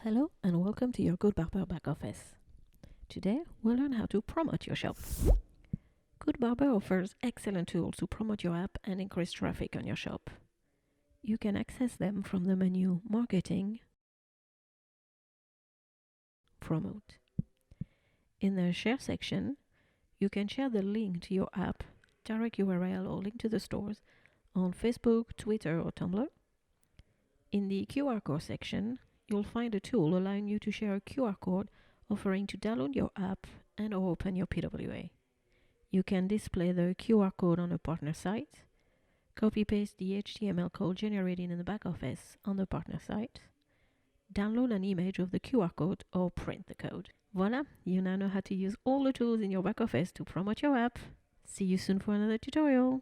Hello and welcome to your GoodBarber back office. Today we'll learn how to promote your shop. GoodBarber offers excellent tools to promote your app and increase traffic on your shop. You can access them from the menu Marketing, Promote. In the Share section, you can share the link to your app, direct URL or link to the stores on Facebook, Twitter or Tumblr. In the QR code section, you'll find a tool allowing you to share a QR code offering to download your app and or open your PWA. You can display the QR code on a partner site, copy-paste the HTML code generated in the back office on the partner site, download an image of the QR code or print the code. Voila, you now know how to use all the tools in your back office to promote your app. See you soon for another tutorial.